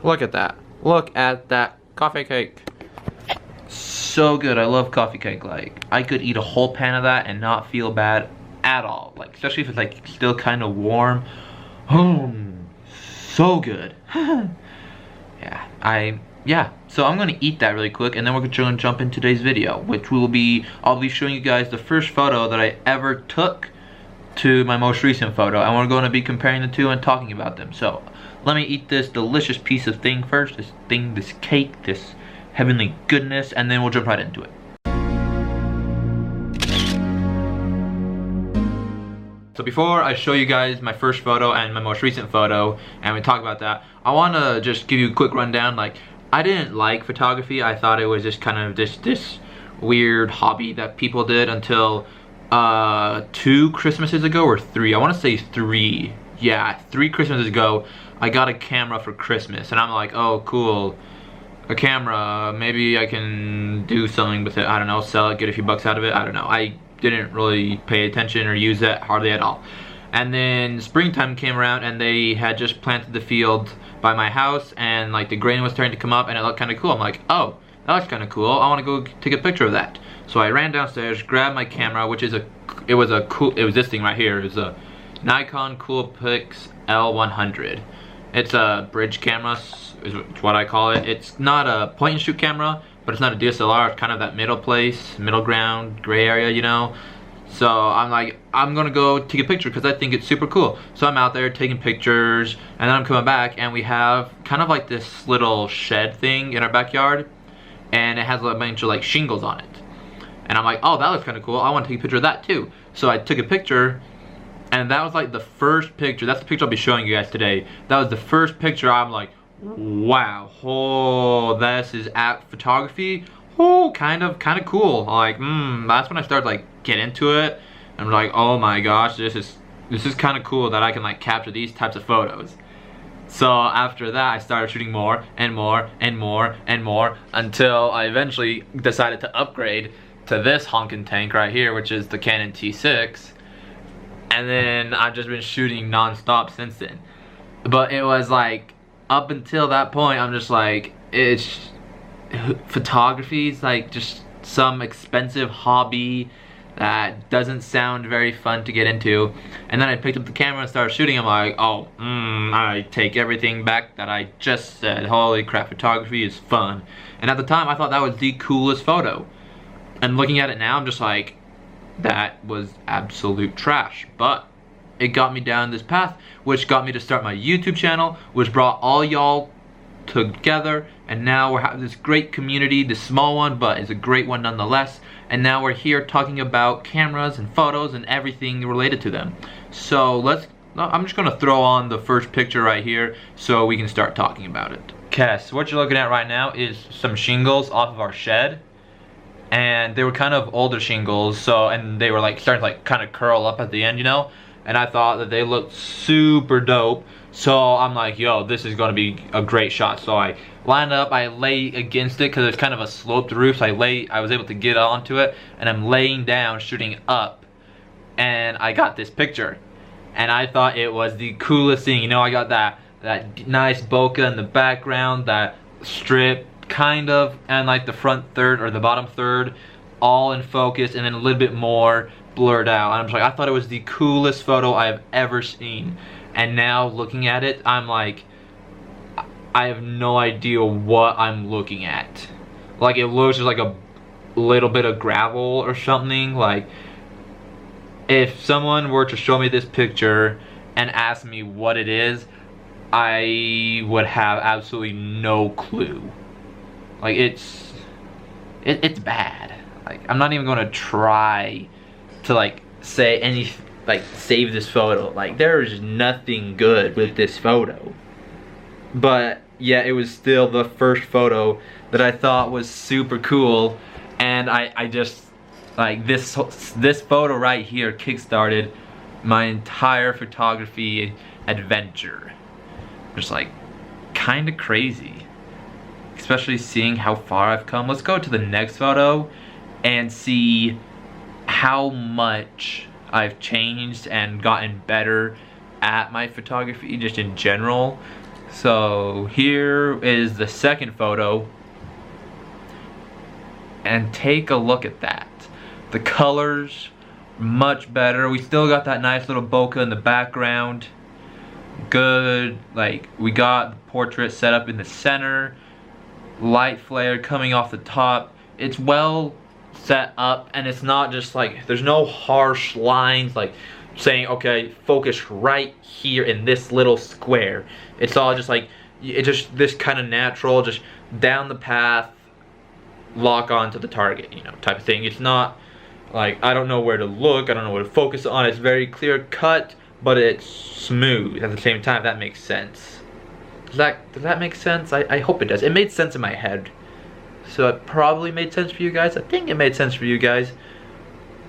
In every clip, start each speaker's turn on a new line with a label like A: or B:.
A: Look at that. Look at that coffee cake. So good. I love coffee cake. Like, I could eat a whole pan of that and not feel bad at all. Like, especially if it's like still kind of warm. So good. Yeah, so I'm gonna eat that really quick, and then we're gonna jump into today's video, which I'll be showing you guys the first photo that I ever took to my most recent photo, and we're going to be comparing the two and talking about them. So let me eat this delicious piece of thing first, this cake, this heavenly goodness, and then we'll jump right into it. So before I show you guys my first photo and my most recent photo, and we talk about that, I want to just give you a quick rundown. Like, I didn't like photography. I thought it was just kind of this weird hobby that people did until 2 Christmases ago, or 3. I want to say 3. Yeah, 3 Christmases ago, I got a camera for Christmas, and I'm like, oh, cool, a camera. Maybe I can do something with it. I don't know, sell it, get a few bucks out of it. I don't know. I didn't really pay attention or use it hardly at all. And then springtime came around, and they had just planted the field by my house, and like the grain was starting to come up, and it looked kind of cool. I'm like, oh, that looks kind of cool. I want to go take a picture of that. So I ran downstairs, grabbed my camera, which is it was this thing right here. It was a Nikon Coolpix L100. It's a bridge camera, is what I call it. It's not a point and shoot camera, but it's not a DSLR. It's kind of that middle ground, gray area, you know. So I'm like, I'm gonna go take a picture because I think it's super cool. So I'm out there taking pictures, and then I'm coming back, and we have kind of like this little shed thing in our backyard, and it has a bunch of like shingles on it. And I'm like, oh, that looks kind of cool. I want to take a picture of that too. So I took a picture, and that was like the first picture. That's the picture I'll be showing you guys today. That was the first picture. I'm like, wow, oh, this is app photography. Oh, kind of cool. Like, that's when I started like get into it. I'm like, oh my gosh, this is kind of cool that I can like capture these types of photos. So after that, I started shooting more and more and more and more until I eventually decided to upgrade to this honkin' tank right here, which is the Canon T6. And then I've just been shooting non-stop since then. But it was like, up until that point, I'm just like, photography is like just some expensive hobby that doesn't sound very fun to get into. And then I picked up the camera and started shooting. I'm like, oh, I take everything back that I just said. Holy crap, photography is fun. And at the time, I thought that was the coolest photo. And looking at it now, I'm just like, that was absolute trash. But it got me down this path, which got me to start my YouTube channel, which brought all y'all together, and now we're having this great community, this small one, but it's a great one nonetheless. And now we're here talking about cameras and photos and everything related to them. So I'm just gonna throw on the first picture right here so we can start talking about it. Okay, so what you're looking at right now is some shingles off of our shed. And they were kind of older shingles, and they were like starting to like kind of curl up at the end, you know? And I thought that they looked super dope. So I'm like, yo, this is gonna be a great shot. So I lined up, I lay against it because it's kind of a sloped roof. So I was able to get onto it, and I'm laying down, shooting up, and I got this picture. And I thought it was the coolest thing. You know, I got that nice bokeh in the background, that strip kind of, and like the front third or the bottom third all in focus, and then a little bit more blurred out. And I'm just like, I thought it was the coolest photo I've ever seen. And now looking at it, I'm like, I have no idea what I'm looking at. Like, it looks just like a little bit of gravel or something. Like, if someone were to show me this picture and ask me what it is, I would have absolutely no clue. Like, it's bad. Like, I'm not even gonna try to like say any, like, save this photo. Like, there is nothing good with this photo. But yeah, it was still the first photo that I thought was super cool, and I just like this photo right here kickstarted my entire photography adventure. Just like kind of crazy, especially seeing how far I've come. Let's go to the next photo and see how much I've changed and gotten better at my photography just in general. So here is the second photo, and take a look at that. The colors much better. We still got that nice little bokeh in the background. Good, like we got the portrait set up in the center, light flare coming off the top. It's well set up, and it's not just like, there's no harsh lines like saying, okay, focus right here in this little square. It's all just like, it's just this kind of natural, just down the path, lock on to the target, you know, type of thing. It's not like, I don't know where to look, I don't know where to focus on. It's very clear cut, but it's smooth at the same time, if that makes sense. Does that make sense? I hope it does. It made sense in my head. So it probably made sense for you guys. I think it made sense for you guys.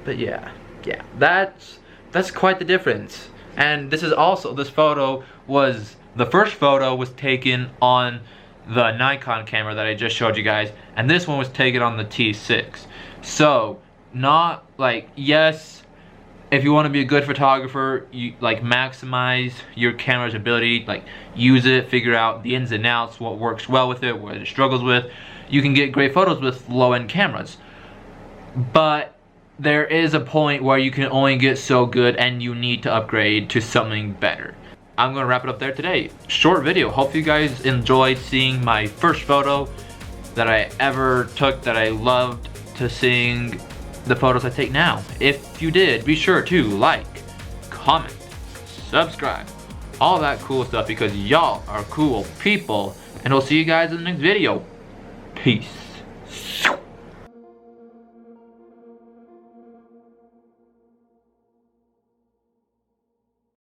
A: But yeah, that's quite the difference. And this photo was, the first photo was taken on the Nikon camera that I just showed you guys, and this one was taken on the T6. So, not like, yes, if you want to be a good photographer, you like maximize your camera's ability, like use it, figure out the ins and outs, what works well with it, what it struggles with. You can get great photos with low-end cameras. But there is a point where you can only get so good and you need to upgrade to something better. I'm gonna wrap it up there today. Short video. Hope you guys enjoyed seeing my first photo that I ever took, that I loved, to seeing the photos I take now. If you did, be sure to like, comment, subscribe, all that cool stuff, because y'all are cool people. And we'll see you guys in the next video. Peace.